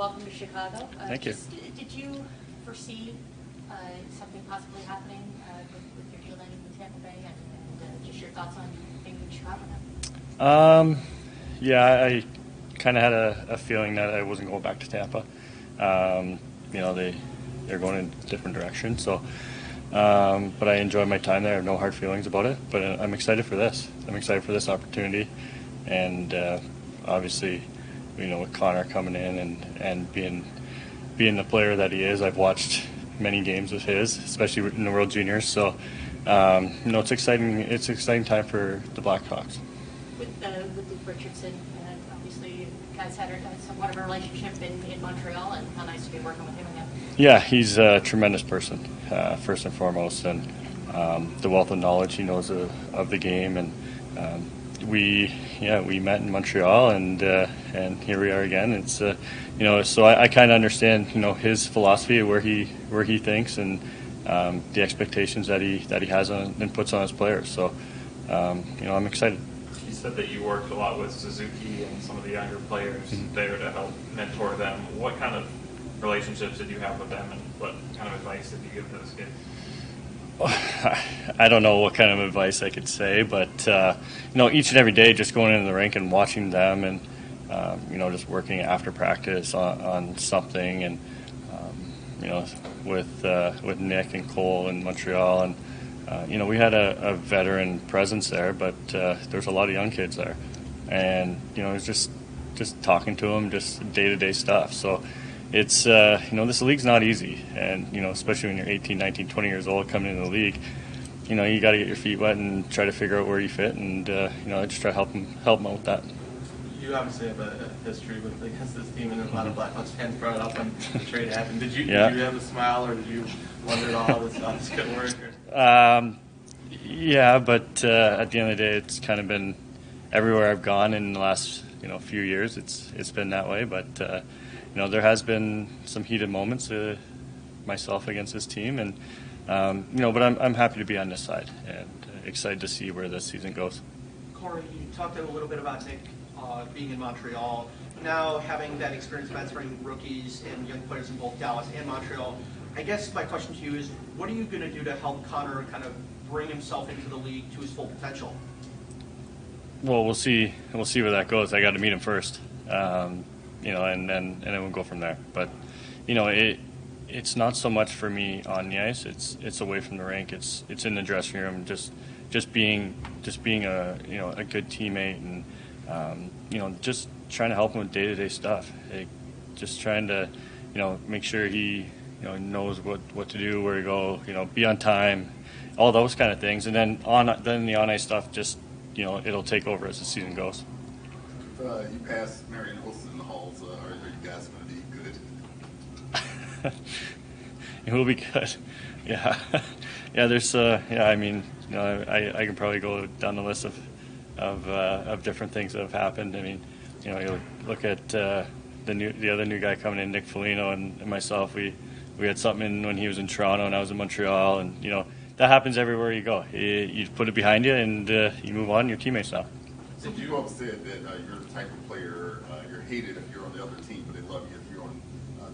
welcome to Chicago. Thank you. Did you foresee something possibly happening with your deal ending with Tampa Bay, and just your thoughts on being in Chicago now? Yeah, I kind of had a feeling that I wasn't going back to Tampa. They're going in a different direction. So, but I enjoyed my time there. I have no hard feelings about it. But I'm excited for this. I'm excited for this opportunity, and obviously, with Connor coming in and being the player that he is, I've watched many games of his, especially in the World Juniors. So, it's exciting. It's an exciting time for the Blackhawks. With Luke Richardson, obviously, you guys had somewhat of a relationship in Montreal, and how nice to be working with him again. Yeah, he's a tremendous person, first and foremost, and the wealth of knowledge he knows of the game. And we met in Montreal, and here we are again. It's so I kind of understand his philosophy, where he thinks, and the expectations that he has on and puts on his players. So I'm excited. You said that you worked a lot with Suzuki and some of the younger players there to help mentor them. What kind of relationships did you have with them, and what kind of advice did you give those kids? I don't know what kind of advice I could say, but each and every day, just going into the rink and watching them, and just working after practice on something, and with Nick and Cole in Montreal, and we had a veteran presence there, but there's a lot of young kids there, and it's just talking to them, just day-to-day stuff. So it's this league's not easy, and especially when you're 18, 19, 20 years old coming into the league, you got to get your feet wet and try to figure out where you fit, and I just try to help them out with that. You obviously have a history against this team, and a lot of Blackhawks fans brought it up when the trade happened. Did you have a smile, or did you wonder at all how this could work? Yeah, but at the end of the day, it's kind of been everywhere I've gone in the last few years. It's been that way, but there has been some heated moments myself against this team, and but I'm happy to be on this side and excited to see where this season goes. Corey, you talked a little bit about Nick being in Montreal. Now having that experience of mentoring rookies and young players in both Dallas and Montreal, I guess my question to you is, what are you going to do to help Connor kind of bring himself into the league to his full potential? Well, we'll see where that goes. I got to meet him first, and then we'll go from there. But it's not so much for me on the ice. It's away from the rink. It's in the dressing room. Just being a good teammate, and just trying to help him with day-to-day stuff. Just trying to make sure he knows what to do, where to go, be on time, all those kind of things. And then the on-ice stuff, just it'll take over as the season goes. You pass Marion Olsen in the halls. Are you guys going to be good? It will be good. Yeah, yeah. There's I mean, I can probably go down the list of different things that have happened. I mean, you look at the other new guy coming in, Nick Foligno, and myself. We had something when he was in Toronto and I was in Montreal, and that happens everywhere you go. You put it behind you and you move on. Your teammates now. So you have said that you're the type of player, you're hated if you're on the other team, but they love you if you're on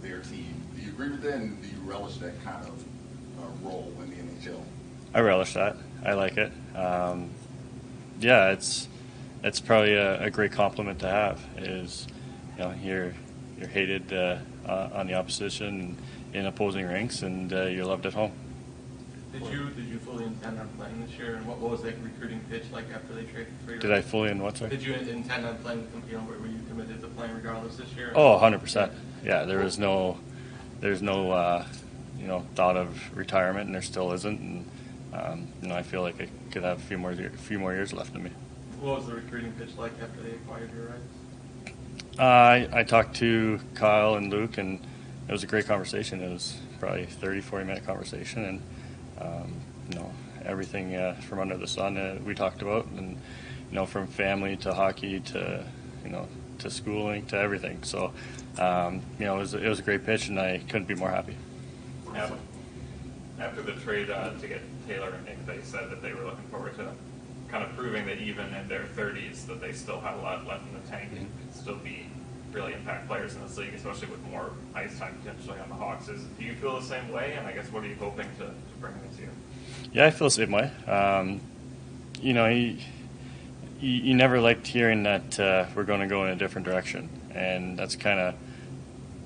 their team. Do you agree with that, and do you relish that kind of role in the NHL? I relish that. I like it. Yeah, it's probably a great compliment to have. Is you're hated on the opposition in opposing rinks, and you're loved at home. Did you fully intend on playing this year, and what was that recruiting pitch like after they traded for you? Did I fully in what, sorry? Did you intend on playing? Were you committed to playing regardless this year? Oh, 100%. Yeah, there's no thought of retirement, and there still isn't. And I feel like I could have a few more years left in me. What was the recruiting pitch like after they acquired your rights? I talked to Kyle and Luke, and it was a great conversation. It was probably a 40-minute conversation, and everything from under the sun we talked about, and from family to hockey to to schooling to everything. So it was a great pitch, and I couldn't be more happy. After the trade to get Taylor and Nick, they said that they were looking forward to kind of proving that even in their 30s that they still had a lot left in the tank and could still be really impact players in this league, especially with more ice time potentially on the Hawks. Do you feel the same way? And I guess what are you hoping to bring this year? Yeah, I feel the same way. You know, you never liked hearing that we're going to go in a different direction, and that's kind of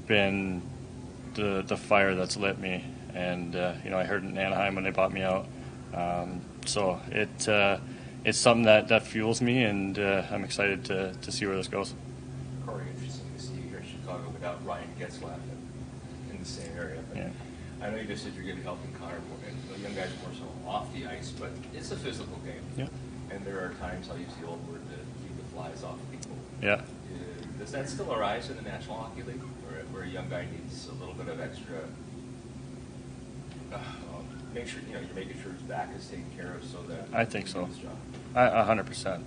been the fire that's lit me. And you know, I heard it in Anaheim when they bought me out. So it's something that fuels me, and I'm excited to see where this goes. Corey, interesting to see you here in Chicago without Ryan Getzlaff in the same area. But Yeah. I know you just said you're going to be helping Connor more, and the young guys more so off the ice, but it's a physical game. Yeah. And there are times, I'll use the old word, to keep the flies off people. Yeah. Does that still arise in the National Hockey League, where a young guy needs a little bit of extra? Make sure you're making sure his back is taken care of, so that I think so. His job. 100%.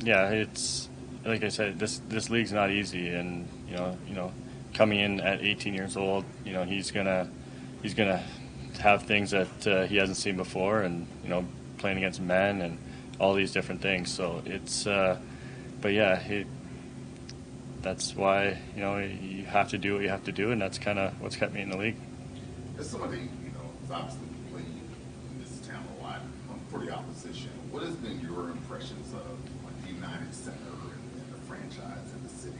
Yeah, it's like I said, this league's not easy, and you know, coming in at 18 years old, you know, he's gonna have things that he hasn't seen before, and you know, playing against men and all these different things. So it's, but yeah, that's why you have to do what you have to do, and that's kind of what's kept me in the league. As somebody, has obviously played in this town a lot for the opposition, what has been your impressions of the United Center and the franchise and the city?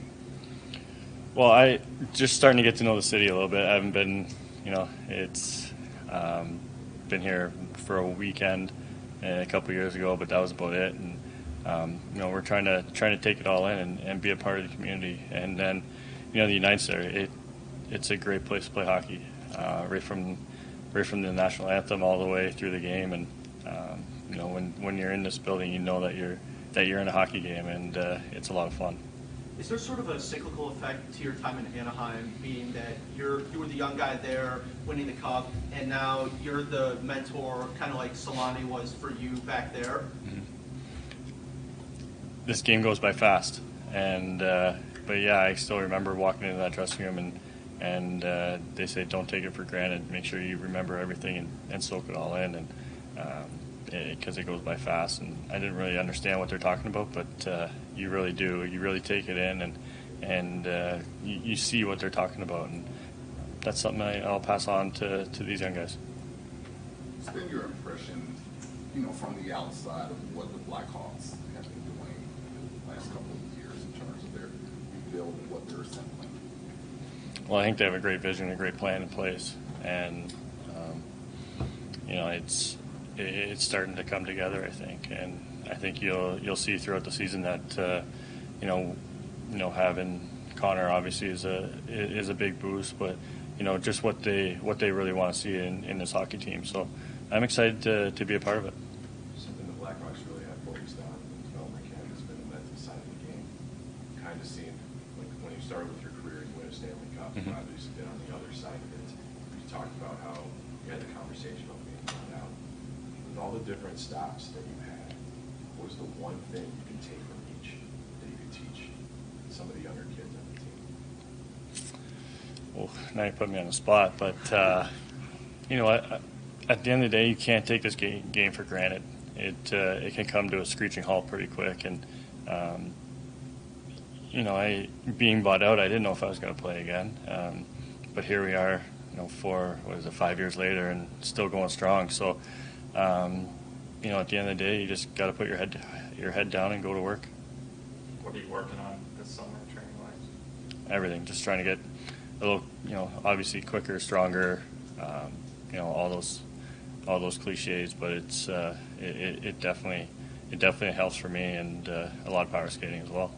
Well, I just starting to get to know the city a little bit. I haven't been, it's been here for a weekend a couple years ago, but that was about it. And we're trying to take it all in and be a part of the community. And then, the United Center, it's a great place to play hockey, right from the national anthem all the way through the game. And when you're in this building, you know that you're in a hockey game, and it's a lot of fun. Is there sort of a cyclical effect to your time in Anaheim, being that you were the young guy there winning the cup, and now you're the mentor, kind of like Solani was for you back there? Mm-hmm. This game goes by fast, and but yeah, I still remember walking into that dressing room, and they say don't take it for granted. Make sure you remember everything and soak it all in, and because it goes by fast. And I didn't really understand what they're talking about, but you really do. You really take it in, and you see what they're talking about, and that's something I'll pass on to these young guys. What's been your impression, from the outside of what the Blackhawks have been doing the last couple of years in terms of their rebuild and what they're assembling? Well, I think they have a great vision, a great plan in place, and it's starting to come together, I think, and I think you'll see throughout the season that having Connor obviously is a big boost, but just what they really want to see in this hockey team. So I'm excited to be a part of it. Something the Blackhawks really have focused on in the development camp has been the mental side of the game. Kind of seen, like when you started with your career, you win a Stanley Cup. Mm-hmm. You've obviously been on the other side of it. You talked about how you had the conversation about being brought out. With all the different stops that you had, what was the one thing you can take from each that you could teach some of the younger kids on the team? Well, now you put me on the spot, but at the end of the day, you can't take this game for granted. It can come to a screeching halt pretty quick, and being bought out, I didn't know if I was going to play again, but here we are, 5 years later, and still going strong. So, at the end of the day, you just got to put your head down and go to work. What are you working on this summer, training-wise? Everything, just trying to get a little, obviously quicker, stronger, all those cliches, but it definitely helps for me, and a lot of power skating as well.